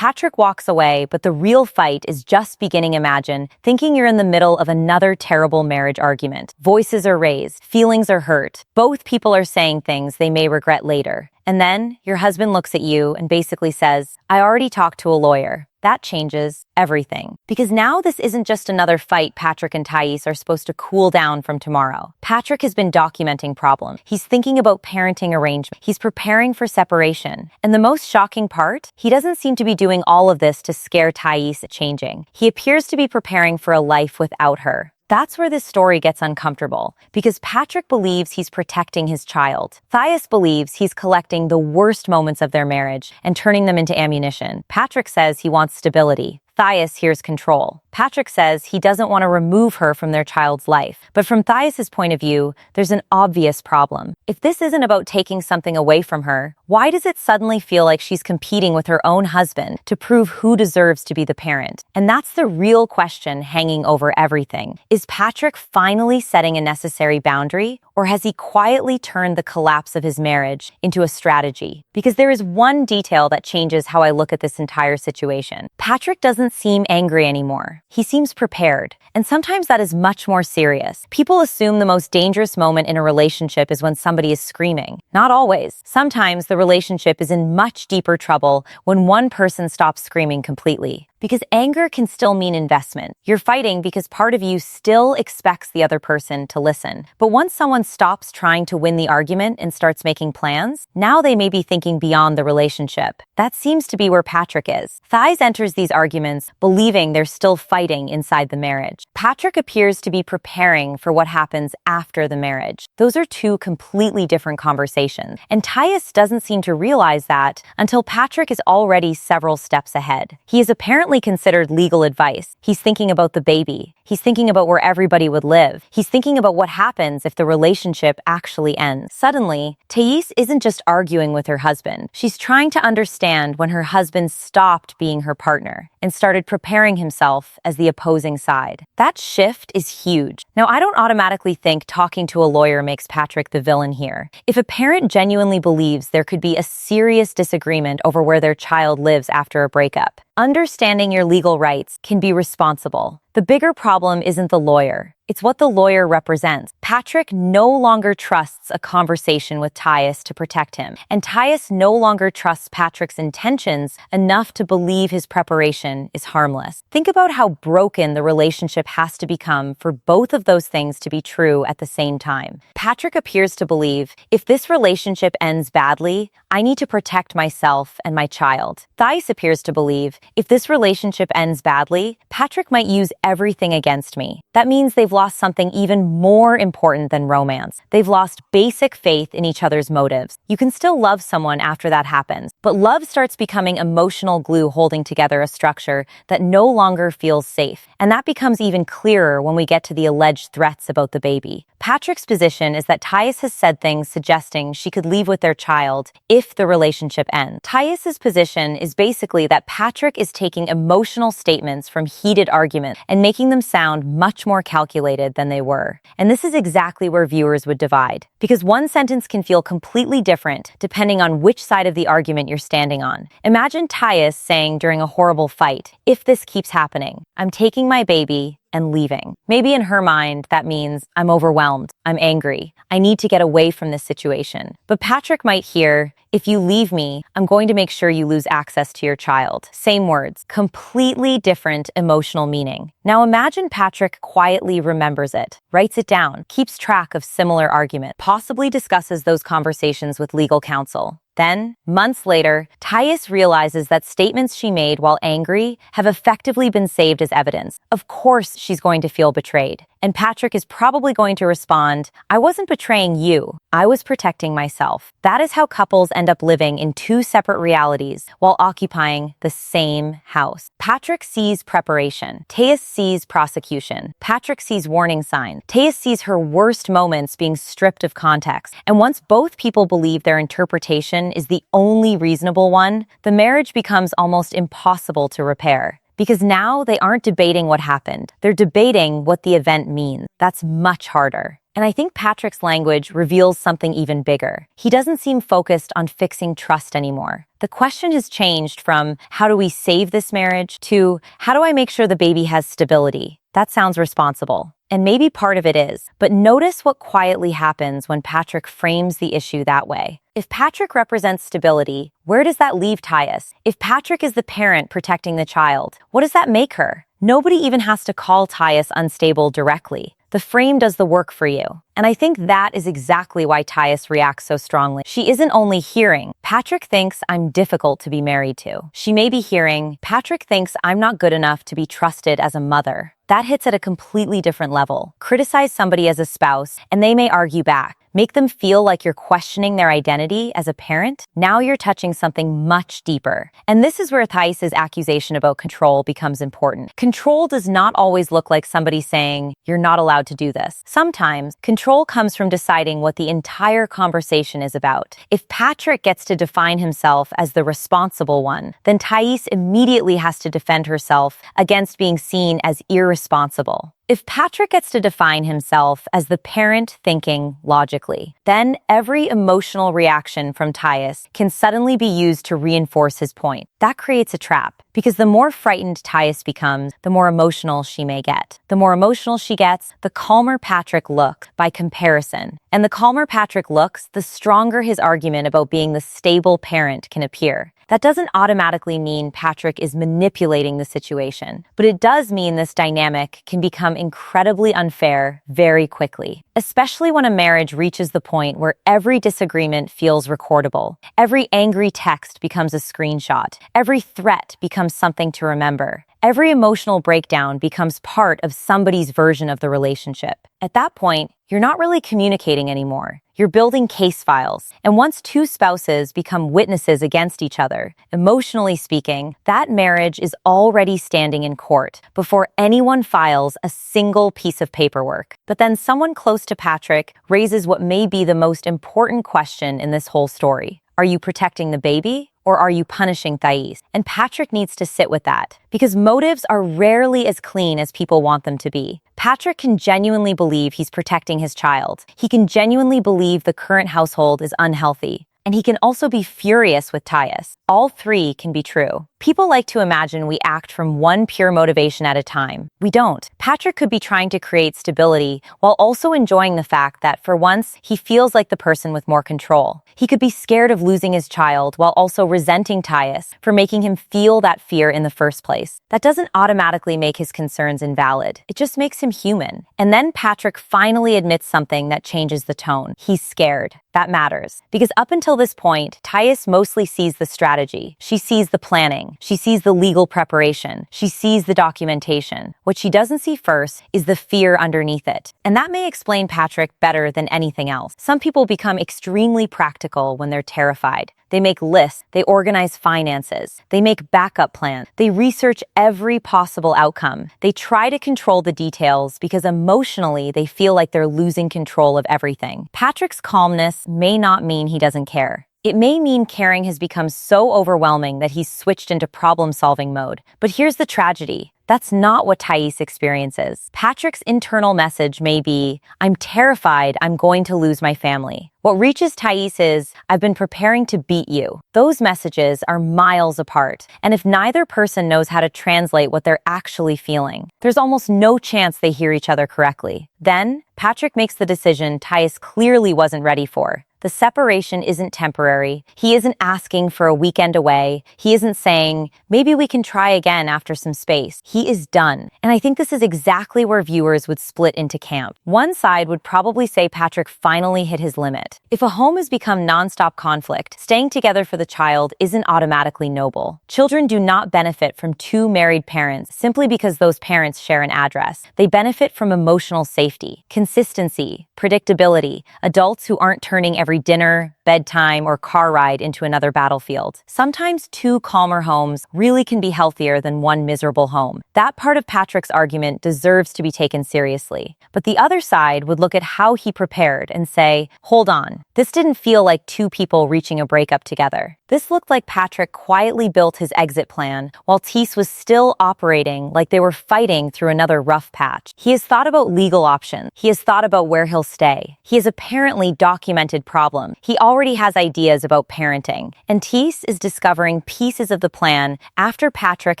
Patrick walks away, but the real fight is just beginning. Imagine thinking you're in the middle of another terrible marriage argument. Voices are raised, feelings are hurt. Both people are saying things they may regret later. And then your husband looks at you and basically says, "I already talked to a lawyer." That changes everything. Because now this isn't just another fight Patrick and Thaís are supposed to cool down from tomorrow. Patrick has been documenting problems. He's thinking about parenting arrangement. He's preparing for separation. And the most shocking part, he doesn't seem to be doing all of this to scare Thaís changing. He appears to be preparing for a life without her. That's where this story gets uncomfortable, because Patrick believes he's protecting his child. Thaís believes he's collecting the worst moments of their marriage and turning them into ammunition. Patrick says he wants stability. Thaís hears control. Patrick says he doesn't want to remove her from their child's life. But from Thaís' point of view, there's an obvious problem. If this isn't about taking something away from her, why does it suddenly feel like she's competing with her own husband to prove who deserves to be the parent? And that's the real question hanging over everything. Is Patrick finally setting a necessary boundary, or has he quietly turned the collapse of his marriage into a strategy? Because there is one detail that changes how I look at this entire situation. Patrick doesn't seem angry anymore. He seems prepared. And sometimes that is much more serious. People assume the most dangerous moment in a relationship is when somebody is screaming. Not always. Sometimes the relationship is in much deeper trouble when one person stops screaming completely. Because anger can still mean investment. You're fighting because part of you still expects the other person to listen. But once someone stops trying to win the argument and starts making plans, now they may be thinking beyond the relationship. That seems to be where Patrick is. Thaís enters these arguments believing they're still fighting inside the marriage. Patrick appears to be preparing for what happens after the marriage. Those are two completely different conversations. And Thaís doesn't seem to realize that until Patrick is already several steps ahead. He is apparently considered legal advice. He's thinking about the baby. He's thinking about where everybody would live. He's thinking about what happens if the relationship actually ends. Suddenly, Thaís isn't just arguing with her husband. She's trying to understand when her husband stopped being her partner and started preparing himself as the opposing side. That shift is huge. Now, I don't automatically think talking to a lawyer makes Patrick the villain here. If a parent genuinely believes there could be a serious disagreement over where their child lives after a breakup, understanding your legal rights can be responsible. The bigger problem isn't the lawyer. It's what the lawyer represents. Patrick no longer trusts a conversation with Thaís to protect him, and Thaís no longer trusts Patrick's intentions enough to believe his preparation is harmless. Think about how broken the relationship has to become for both of those things to be true at the same time. Patrick appears to believe, if this relationship ends badly, I need to protect myself and my child. Thaís appears to believe, if this relationship ends badly, Patrick might use everything against me. That means they've lost something even more important than romance. They've lost basic faith in each other's motives. You can still love someone after that happens, but love starts becoming emotional glue holding together a structure that no longer feels safe. And that becomes even clearer when we get to the alleged threats about the baby. Patrick's position is that Thaís has said things suggesting she could leave with their child if the relationship ends. Thaís' position is basically that Patrick is taking emotional statements from heated arguments and making them sound much more calculated than they were. And this is exactly where viewers would divide, because one sentence can feel completely different depending on which side of the argument you're standing on. Imagine Thaís saying during a horrible fight, "If this keeps happening, I'm taking my baby and leaving." Maybe in her mind, that means I'm overwhelmed, I'm angry, I need to get away from this situation. But Patrick might hear, "If you leave me, I'm going to make sure you lose access to your child." Same words, completely different emotional meaning. Now imagine Patrick quietly remembers it, writes it down, keeps track of similar arguments, possibly discusses those conversations with legal counsel. Then, months later, Thaís realizes that statements she made while angry have effectively been saved as evidence. Of course, she's going to feel betrayed. And Patrick is probably going to respond, "I wasn't betraying you. I was protecting myself." That is how couples end up living in two separate realities while occupying the same house. Patrick sees preparation. Thaís sees prosecution. Patrick sees warning signs. Thaís sees her worst moments being stripped of context. And once both people believe their interpretation is the only reasonable one, the marriage becomes almost impossible to repair. Because now they aren't debating what happened. They're debating what the event means. That's much harder. And I think Patrick's language reveals something even bigger. He doesn't seem focused on fixing trust anymore. The question has changed from how do we save this marriage to how do I make sure the baby has stability? That sounds responsible. And maybe part of it is. But notice what quietly happens when Patrick frames the issue that way. If Patrick represents stability, where does that leave Thaís? If Patrick is the parent protecting the child, what does that make her? Nobody even has to call Thaís unstable directly. The frame does the work for you. And I think that is exactly why Thaís reacts so strongly. She isn't only hearing, Patrick thinks I'm difficult to be married to. She may be hearing, Patrick thinks I'm not good enough to be trusted as a mother. That hits at a completely different level. Criticize somebody as a spouse, and they may argue back. Make them feel like you're questioning their identity as a parent. Now you're touching something much deeper. And this is where Thaís' accusation about control becomes important. Control does not always look like somebody saying, you're not allowed to do this. Sometimes, control comes from deciding what the entire conversation is about. If Patrick gets to define himself as the responsible one, then Thaís immediately has to defend herself against being seen as irresponsible. If Patrick gets to define himself as the parent thinking logically, then every emotional reaction from Thaís can suddenly be used to reinforce his point. That creates a trap, because the more frightened Thaís becomes, the more emotional she may get. The more emotional she gets, the calmer Patrick looks by comparison. And the calmer Patrick looks, the stronger his argument about being the stable parent can appear. That doesn't automatically mean Patrick is manipulating the situation, but it does mean this dynamic can become incredibly unfair very quickly, especially when a marriage reaches the point where every disagreement feels recordable. Every angry text becomes a screenshot. Every threat becomes something to remember. Every emotional breakdown becomes part of somebody's version of the relationship. At that point, you're not really communicating anymore. You're building case files. And once two spouses become witnesses against each other, emotionally speaking, that marriage is already standing in court before anyone files a single piece of paperwork. But then someone close to Patrick raises what may be the most important question in this whole story. Are you protecting the baby? Or are you punishing Thaís? And Patrick needs to sit with that, because motives are rarely as clean as people want them to be. Patrick can genuinely believe he's protecting his child. He can genuinely believe the current household is unhealthy. And he can also be furious with Thaís. All three can be true. People like to imagine we act from one pure motivation at a time. We don't. Patrick could be trying to create stability while also enjoying the fact that, for once, he feels like the person with more control. He could be scared of losing his child while also resenting Thaís for making him feel that fear in the first place. That doesn't automatically make his concerns invalid. It just makes him human. And then Patrick finally admits something that changes the tone. He's scared. That matters. Because up until this point, Thaís mostly sees the strategy. She sees the planning. She sees the legal preparation. She sees the documentation. What she doesn't see first is the fear underneath it. And that may explain Patrick better than anything else. Some people become extremely practical when they're terrified. They make lists, they organize finances, they make backup plans, they research every possible outcome. They try to control the details because emotionally they feel like they're losing control of everything. Patrick's calmness may not mean he doesn't care. It may mean caring has become so overwhelming that he's switched into problem-solving mode. But here's the tragedy. That's not what Thaís experiences. Patrick's internal message may be, I'm terrified I'm going to lose my family. What reaches Thaís is, I've been preparing to beat you. Those messages are miles apart. And if neither person knows how to translate what they're actually feeling, there's almost no chance they hear each other correctly. Then, Patrick makes the decision Thaís clearly wasn't ready for. The separation isn't temporary. He isn't asking for a weekend away. He isn't saying, maybe we can try again after some space. He is done. And I think this is exactly where viewers would split into camp. One side would probably say Patrick finally hit his limit. If a home has become nonstop conflict, staying together for the child isn't automatically noble. Children do not benefit from two married parents simply because those parents share an address. They benefit from emotional safety, consistency, predictability, adults who aren't turning every dinner, bedtime, or car ride into another battlefield. Sometimes two calmer homes really can be healthier than one miserable home. That part of Patrick's argument deserves to be taken seriously. But the other side would look at how he prepared and say, hold on, this didn't feel like two people reaching a breakup together. This looked like Patrick quietly built his exit plan while Thaís was still operating like they were fighting through another rough patch. He has thought about legal options. He has thought about where he'll stay. He has apparently documented problem. He already has ideas about parenting. And Thaís is discovering pieces of the plan after Patrick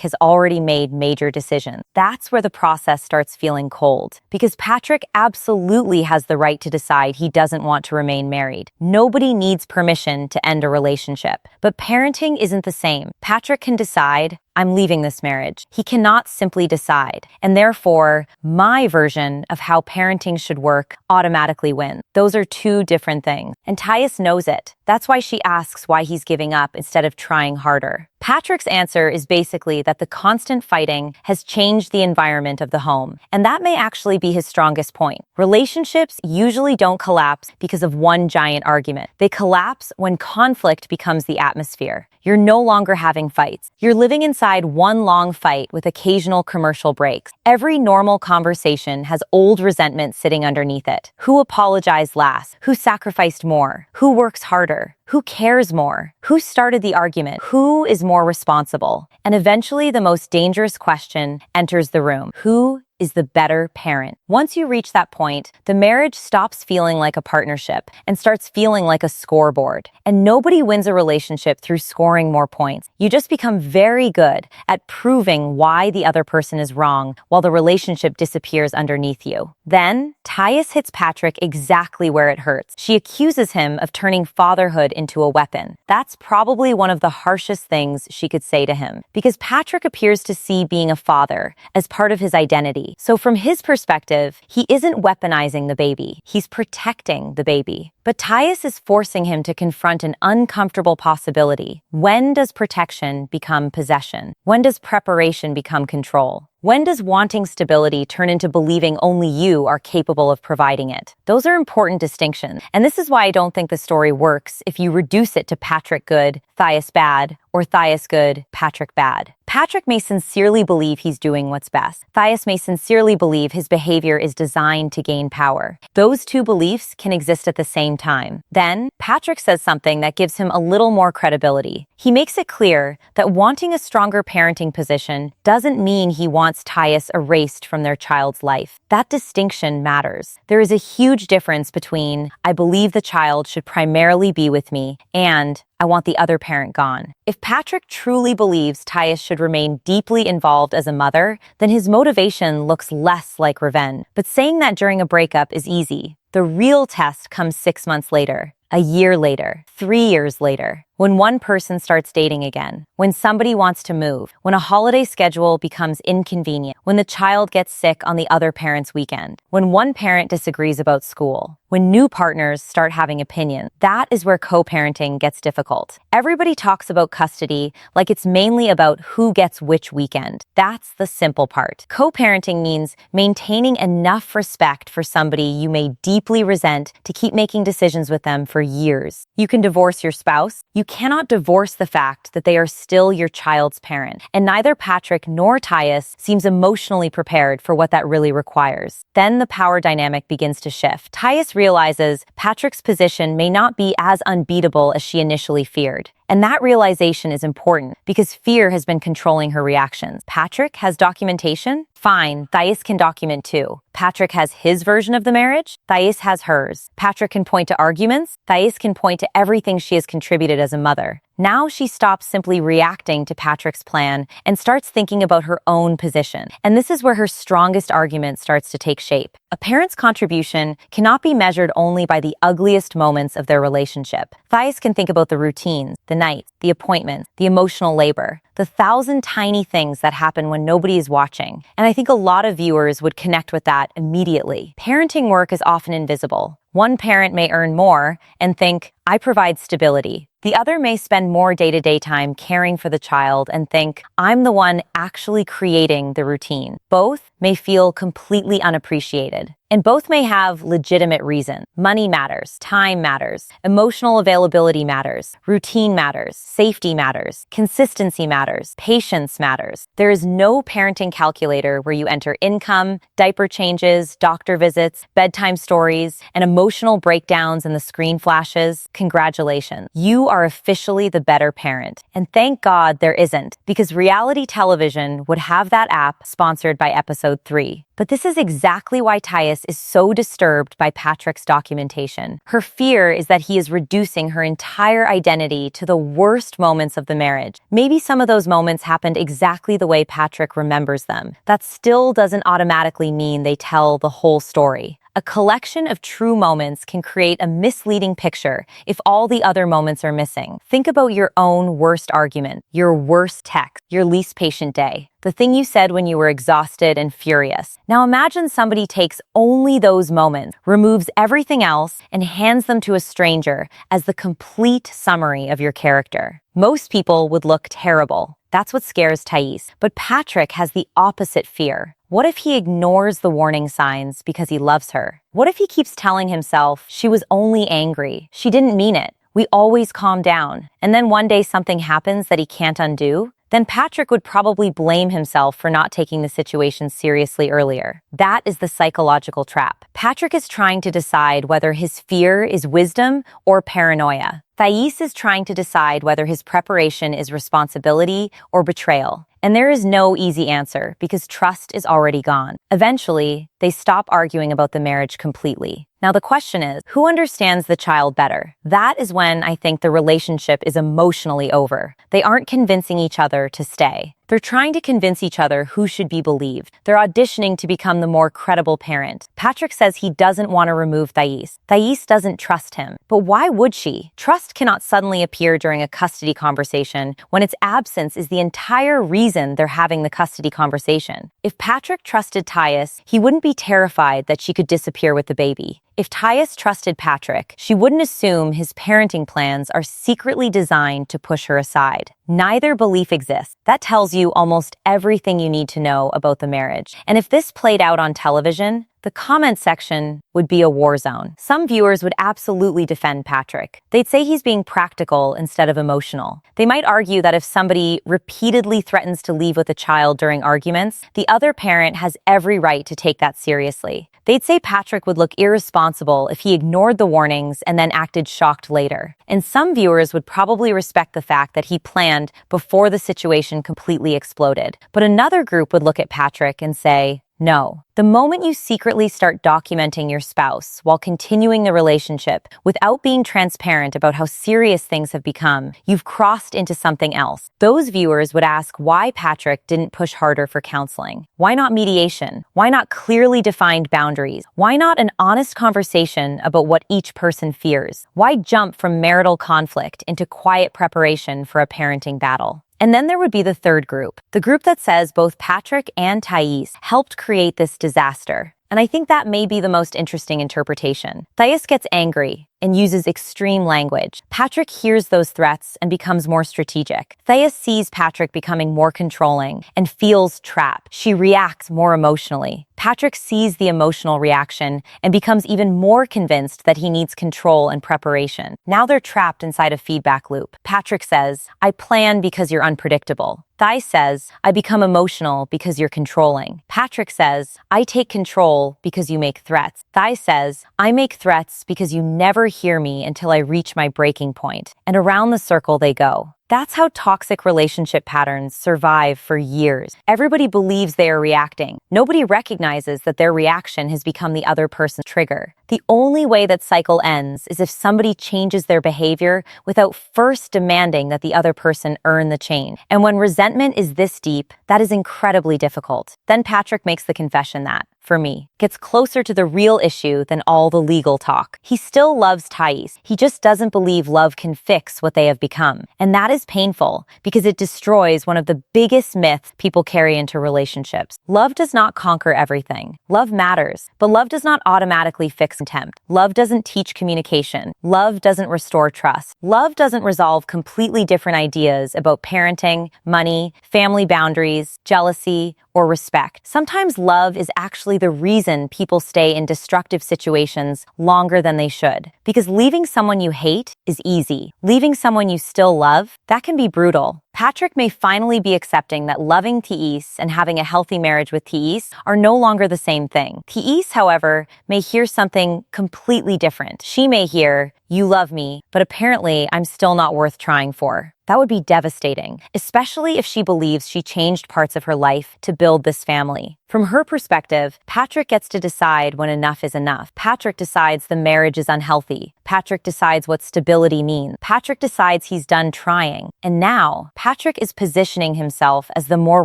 has already made major decisions. That's where the process starts feeling cold. Because Patrick absolutely has the right to decide he doesn't want to remain married. Nobody needs permission to end a relationship. But parenting isn't the same. Patrick can decide, I'm leaving this marriage. He cannot simply decide. And therefore, my version of how parenting should work automatically wins. Those are two different things. And Thaís knows it. That's why she asks why he's giving up instead of trying harder. Patrick's answer is basically that the constant fighting has changed the environment of the home. And that may actually be his strongest point. Relationships usually don't collapse because of one giant argument. They collapse when conflict becomes the atmosphere. You're no longer having fights. You're living inside one long fight with occasional commercial breaks. Every normal conversation has old resentment sitting underneath it. Who apologized last? Who sacrificed more? Who works harder? Who cares more? Who started the argument? Who is more responsible? And eventually the most dangerous question enters the room. Who is the better parent? Once you reach that point, the marriage stops feeling like a partnership and starts feeling like a scoreboard. And nobody wins a relationship through scoring more points. You just become very good at proving why the other person is wrong while the relationship disappears underneath you. Then, Thaís hits Patrick exactly where it hurts. She accuses him of turning fatherhood into a weapon. That's probably one of the harshest things she could say to him, because Patrick appears to see being a father as part of his identity. So from his perspective, he isn't weaponizing the baby. He's protecting the baby. But Thaís is forcing him to confront an uncomfortable possibility. When does protection become possession? When does preparation become control? When does wanting stability turn into believing only you are capable of providing it? Those are important distinctions. And this is why I don't think the story works if you reduce it to Patrick good, Thaís bad, or Thaís good, Patrick bad. Patrick may sincerely believe he's doing what's best. Thaís may sincerely believe his behavior is designed to gain power. Those two beliefs can exist at the same time. Then, Patrick says something that gives him a little more credibility. He makes it clear that wanting a stronger parenting position doesn't mean he wants Thaís erased from their child's life. That distinction matters. There is a huge difference between, I believe the child should primarily be with me, and I want the other parent gone. If Patrick truly believes Thaís should remain deeply involved as a mother, then his motivation looks less like revenge. But saying that during a breakup is easy. The real test comes 6 months later, a year later, 3 years later. When one person starts dating again, when somebody wants to move, when a holiday schedule becomes inconvenient, when the child gets sick on the other parent's weekend, when one parent disagrees about school, when new partners start having opinions, that is where co-parenting gets difficult. Everybody talks about custody like it's mainly about who gets which weekend. That's the simple part. Co-parenting means maintaining enough respect for somebody you may deeply resent to keep making decisions with them for years. You can divorce your spouse. You cannot divorce the fact that they are still your child's parent, and neither Patrick nor Thaís seems emotionally prepared for what that really requires. Then the power dynamic begins to shift. Thaís realizes Patrick's position may not be as unbeatable as she initially feared. And that realization is important because fear has been controlling her reactions. Patrick has documentation? Fine, Thaís can document too. Patrick has his version of the marriage? Thaís has hers. Patrick can point to arguments? Thaís can point to everything she has contributed as a mother. Now she stops simply reacting to Patrick's plan and starts thinking about her own position. And this is where her strongest argument starts to take shape. A parent's contribution cannot be measured only by the ugliest moments of their relationship. Thaís can think about the routines, the nights, the appointments, the emotional labor, the 1,000 tiny things that happen when nobody is watching. And I think a lot of viewers would connect with that immediately. Parenting work is often invisible. One parent may earn more and think, I provide stability. The other may spend more day-to-day time caring for the child and think, I'm the one actually creating the routine. Both may feel completely unappreciated. And both may have legitimate reasons. Money matters, time matters, emotional availability matters, routine matters, safety matters, consistency matters, patience matters. There is no parenting calculator where you enter income, diaper changes, doctor visits, bedtime stories, and emotional breakdowns and the screen flashes. Congratulations. You are officially the better parent. And thank God there isn't, because reality television would have that app sponsored by episode 3. But this is exactly why Thaís is so disturbed by Patrick's documentation. Her fear is that he is reducing her entire identity to the worst moments of the marriage. Maybe some of those moments happened exactly the way Patrick remembers them. That still doesn't automatically mean they tell the whole story. A collection of true moments can create a misleading picture if all the other moments are missing. Think about your own worst argument, your worst text, your least patient day, the thing you said when you were exhausted and furious. Now imagine somebody takes only those moments, removes everything else, and hands them to a stranger as the complete summary of your character. Most people would look terrible. That's what scares Thaís. But Patrick has the opposite fear. What if he ignores the warning signs because he loves her? What if he keeps telling himself, she was only angry, she didn't mean it, we always calm down, and then one day something happens that he can't undo? Then Patrick would probably blame himself for not taking the situation seriously earlier. That is the psychological trap. Patrick is trying to decide whether his fear is wisdom or paranoia. Thaís is trying to decide whether his preparation is responsibility or betrayal. And there is no easy answer because trust is already gone. Eventually, they stop arguing about the marriage completely. Now the question is, who understands the child better? That is when I think the relationship is emotionally over. They aren't convincing each other to stay. They're trying to convince each other who should be believed. They're auditioning to become the more credible parent. Patrick says he doesn't want to remove Thaís. Thaís doesn't trust him. But why would she? Trust cannot suddenly appear during a custody conversation when its absence is the entire reason they're having the custody conversation. If Patrick trusted Thaís, he wouldn't be terrified that she could disappear with the baby. If Thaís trusted Patrick, she wouldn't assume his parenting plans are secretly designed to push her aside. Neither belief exists. That tells you almost everything you need to know about the marriage. And if this played out on television, the comment section would be a war zone. Some viewers would absolutely defend Patrick. They'd say he's being practical instead of emotional. They might argue that if somebody repeatedly threatens to leave with a child during arguments, the other parent has every right to take that seriously. They'd say Patrick would look irresponsible if he ignored the warnings and then acted shocked later. And some viewers would probably respect the fact that he planned before the situation completely exploded. But another group would look at Patrick and say, no. The moment you secretly start documenting your spouse while continuing the relationship without being transparent about how serious things have become, you've crossed into something else. Those viewers would ask why Patrick didn't push harder for counseling. Why not mediation? Why not clearly defined boundaries? Why not an honest conversation about what each person fears? Why jump from marital conflict into quiet preparation for a parenting battle? And then there would be the third group, the group that says both Patrick and Thaís helped create this disaster. And I think that may be the most interesting interpretation. Thaís gets angry and uses extreme language. Patrick hears those threats and becomes more strategic. Thaís sees Patrick becoming more controlling and feels trapped. She reacts more emotionally. Patrick sees the emotional reaction and becomes even more convinced that he needs control and preparation. Now they're trapped inside a feedback loop. Patrick says, I plan because you're unpredictable. Thaís says, I become emotional because you're controlling. Patrick says, I take control because you make threats. Thaís says, I make threats because you never hear me until I reach my breaking point. And around the circle they go. That's how toxic relationship patterns survive for years. Everybody believes they are reacting. Nobody recognizes that their reaction has become the other person's trigger. The only way that cycle ends is if somebody changes their behavior without first demanding that the other person earn the change. And when resentment is this deep, that is incredibly difficult. Then Patrick makes the confession that, for me, gets closer to the real issue than all the legal talk. He still loves Thaís. He just doesn't believe love can fix what they have become. And that is painful because it destroys one of the biggest myths people carry into relationships. Love does not conquer everything. Love matters, but love does not automatically fix contempt. Love doesn't teach communication. Love doesn't restore trust. Love doesn't resolve completely different ideas about parenting, money, family boundaries, jealousy, or respect. Sometimes love is actually the reason people stay in destructive situations longer than they should. Because leaving someone you hate is easy. Leaving someone you still love, that can be brutal. Patrick may finally be accepting that loving Thaís and having a healthy marriage with Thaís are no longer the same thing. Thaís, however, may hear something completely different. She may hear, "You love me, but apparently I'm still not worth trying for." That would be devastating, especially if she believes she changed parts of her life to build this family. From her perspective, Patrick gets to decide when enough is enough. Patrick decides the marriage is unhealthy. Patrick decides what stability means. Patrick decides he's done trying. And now, Patrick is positioning himself as the more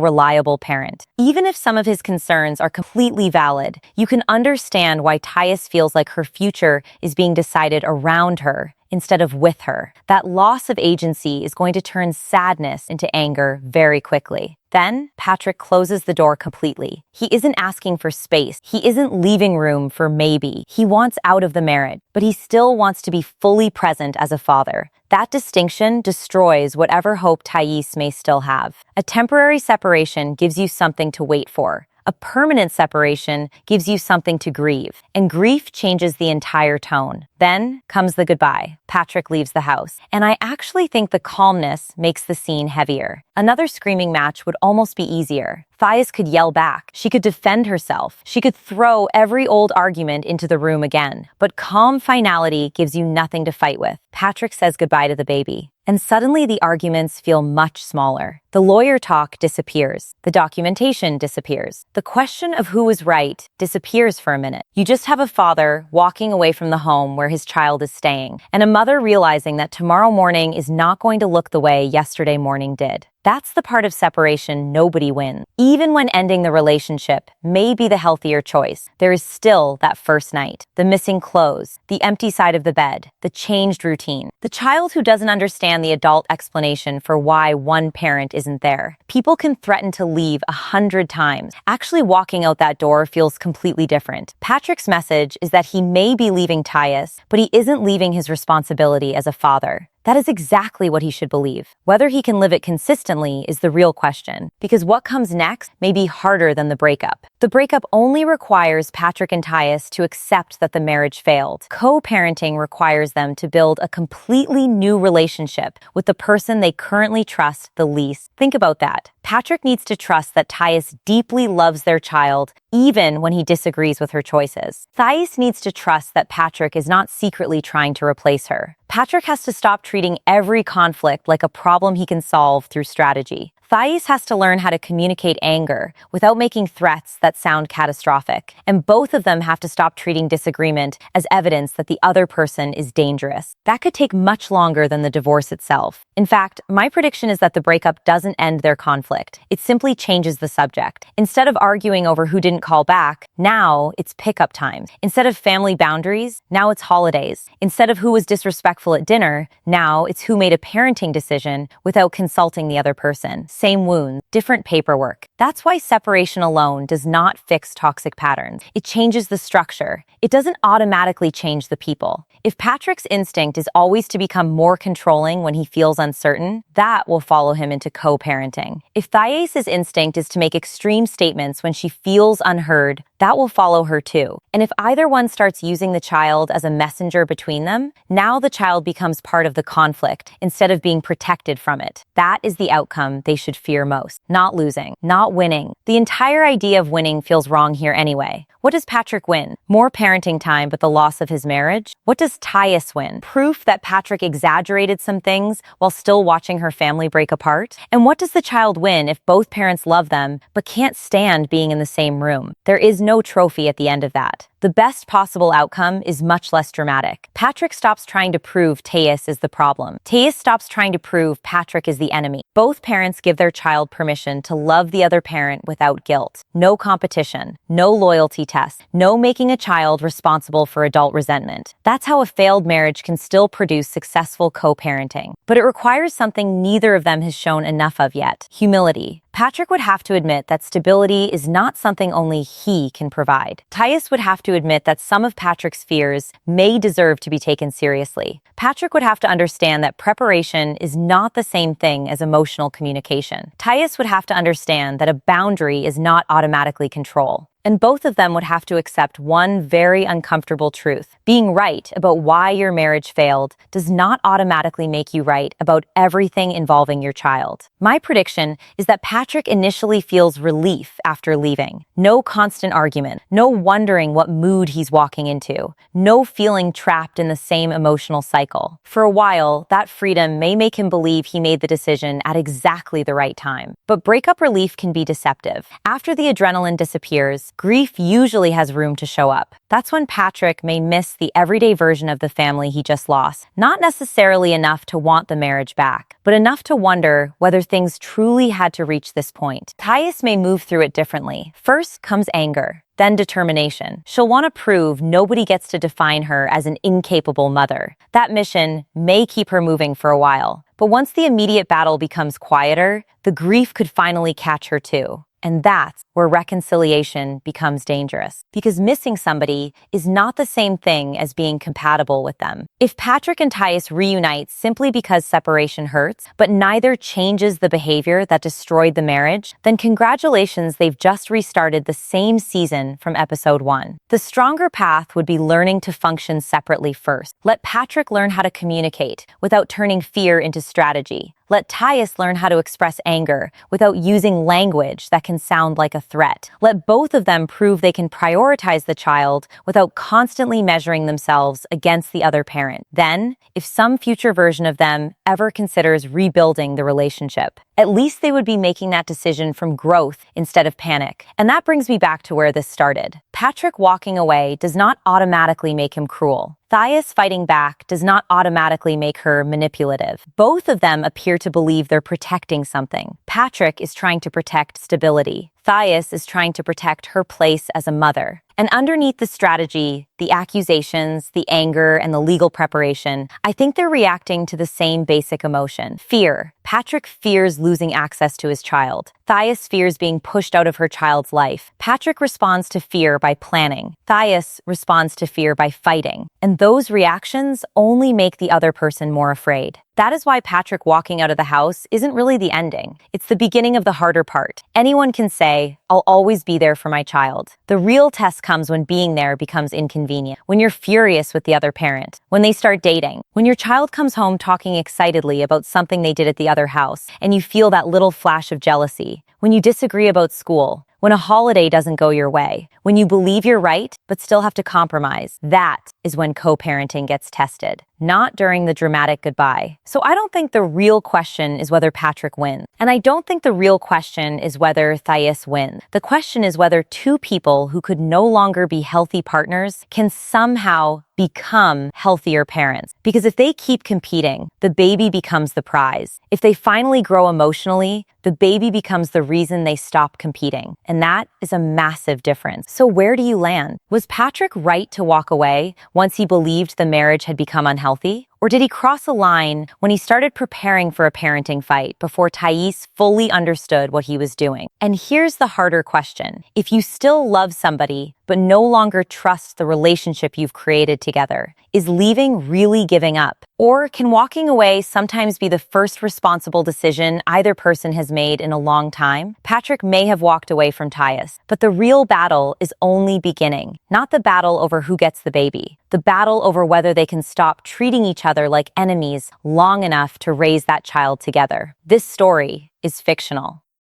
reliable parent. Even if some of his concerns are completely valid, you can understand why Thaís feels like her future is being decided around her instead of with her. That loss of agency is going to turn sadness into anger very quickly. Then, Patrick closes the door completely. He isn't asking for space. He isn't leaving room for maybe. He wants out of the marriage, but he still wants to be fully present as a father. That distinction destroys whatever hope Thaís may still have. A temporary separation gives you something to wait for. A permanent separation gives you something to grieve, and grief changes the entire tone. Then comes the goodbye. Patrick leaves the house, and I actually think the calmness makes the scene heavier. Another screaming match would almost be easier. Thaís could yell back. She could defend herself. She could throw every old argument into the room again. But calm finality gives you nothing to fight with. Patrick says goodbye to the baby. And suddenly the arguments feel much smaller. The lawyer talk disappears. The documentation disappears. The question of who was right disappears for a minute. You just have a father walking away from the home where his child is staying, and a mother realizing that tomorrow morning is not going to look the way yesterday morning did. That's the part of separation nobody wins. Even when ending the relationship may be the healthier choice, there is still that first night, the missing clothes, the empty side of the bed, the changed routine, the child who doesn't understand the adult explanation for why one parent isn't there. People can threaten to leave 100 times. Actually walking out that door feels completely different. Patrick's message is that he may be leaving Thaís, but he isn't leaving his responsibility as a father. That is exactly what he should believe. Whether he can live it consistently is the real question, because what comes next may be harder than the breakup. The breakup only requires Patrick and Thaís to accept that the marriage failed. Co-parenting requires them to build a completely new relationship with the person they currently trust the least. Think about that. Patrick needs to trust that Thaís deeply loves their child, even when he disagrees with her choices. Thaís needs to trust that Patrick is not secretly trying to replace her. Patrick has to stop treating every conflict like a problem he can solve through strategy. Thaís has to learn how to communicate anger without making threats that sound catastrophic. And both of them have to stop treating disagreement as evidence that the other person is dangerous. That could take much longer than the divorce itself. In fact, my prediction is that the breakup doesn't end their conflict. It simply changes the subject. Instead of arguing over who didn't call back, now it's pickup time. Instead of family boundaries, now it's holidays. Instead of who was disrespectful at dinner, now it's who made a parenting decision without consulting the other person. Same wound, different paperwork. That's why separation alone does not fix toxic patterns. It changes the structure. It doesn't automatically change the people. If Patrick's instinct is always to become more controlling when he feels uncertain, that will follow him into co-parenting. If Thaís' instinct is to make extreme statements when she feels unheard, that will follow her too. And if either one starts using the child as a messenger between them, now the child becomes part of the conflict instead of being protected from it. That is the outcome they should fear most. Not losing, not winning. The entire idea of winning feels wrong here anyway. What does Patrick win? More parenting time, but the loss of his marriage? What does Thaís win? Proof that Patrick exaggerated some things while still watching her family break apart? And what does the child win if both parents love them, but can't stand being in the same room? There is no trophy at the end of that. The best possible outcome is much less dramatic. Patrick stops trying to prove Thaís is the problem. Thaís stops trying to prove Patrick is the enemy. Both parents give their child permission to love the other parent without guilt. No competition, no loyalty test, no making a child responsible for adult resentment. That's how a failed marriage can still produce successful co-parenting. But it requires something neither of them has shown enough of yet: humility. Patrick would have to admit that stability is not something only he can provide. Thaís would have to admit that some of Patrick's fears may deserve to be taken seriously. Patrick would have to understand that preparation is not the same thing as emotional communication. Thaís would have to understand that a boundary is not automatically control. And both of them would have to accept one very uncomfortable truth. Being right about why your marriage failed does not automatically make you right about everything involving your child. My prediction is that Patrick initially feels relief after leaving. No constant argument, no wondering what mood he's walking into, no feeling trapped in the same emotional cycle. For a while, that freedom may make him believe he made the decision at exactly the right time. But breakup relief can be deceptive. After the adrenaline disappears, grief usually has room to show up. That's when Patrick may miss the everyday version of the family he just lost. Not necessarily enough to want the marriage back, but enough to wonder whether things truly had to reach this point. Thaís may move through it differently. First comes anger, then determination. She'll want to prove nobody gets to define her as an incapable mother. That mission may keep her moving for a while. But once the immediate battle becomes quieter, the grief could finally catch her too. And that's where reconciliation becomes dangerous, because missing somebody is not the same thing as being compatible with them. If Patrick and Thaís reunite simply because separation hurts, but neither changes the behavior that destroyed the marriage, then congratulations, they've just restarted the same season from episode 1. The stronger path would be learning to function separately first. Let Patrick learn how to communicate without turning fear into strategy. Let Thaís learn how to express anger without using language that can sound like a threat. Let both of them prove they can prioritize the child without constantly measuring themselves against the other parent. Then, if some future version of them ever considers rebuilding the relationship, at least they would be making that decision from growth instead of panic. And that brings me back to where this started. Patrick walking away does not automatically make him cruel. Thaís fighting back does not automatically make her manipulative. Both of them appear to believe they're protecting something. Patrick is trying to protect stability. Thaís is trying to protect her place as a mother. And underneath the strategy, the accusations, the anger, and the legal preparation, I think they're reacting to the same basic emotion: fear. Patrick fears losing access to his child. Thaís fears being pushed out of her child's life. Patrick responds to fear by planning. Thaís responds to fear by fighting. And those reactions only make the other person more afraid. That is why Patrick walking out of the house isn't really the ending. It's the beginning of the harder part. Anyone can say, "I'll always be there for my child." The real test comes when being there becomes inconvenient, when you're furious with the other parent, when they start dating, when your child comes home talking excitedly about something they did at the other house, and you feel that little flash of jealousy, when you disagree about school, when a holiday doesn't go your way, when you believe you're right but still have to compromise. That is when co-parenting gets tested, not during the dramatic goodbye. So I don't think the real question is whether Patrick wins. And I don't think the real question is whether Thaís wins. The question is whether two people who could no longer be healthy partners can somehow become healthier parents. Because if they keep competing, the baby becomes the prize. If they finally grow emotionally, the baby becomes the reason they stop competing. And that is a massive difference. So where do you land? Was Patrick right to walk away once he believed the marriage had become unhealthy? Or did he cross a line when he started preparing for a parenting fight before Thaís fully understood what he was doing? And here's the harder question. If you still love somebody, but no longer trust the relationship you've created together, is leaving really giving up? Or can walking away sometimes be the first responsible decision either person has made in a long time? Patrick may have walked away from Thaís, but the real battle is only beginning. Not the battle over who gets the baby. The battle over whether they can stop treating each other like enemies long enough to raise that child together. This story is fictional.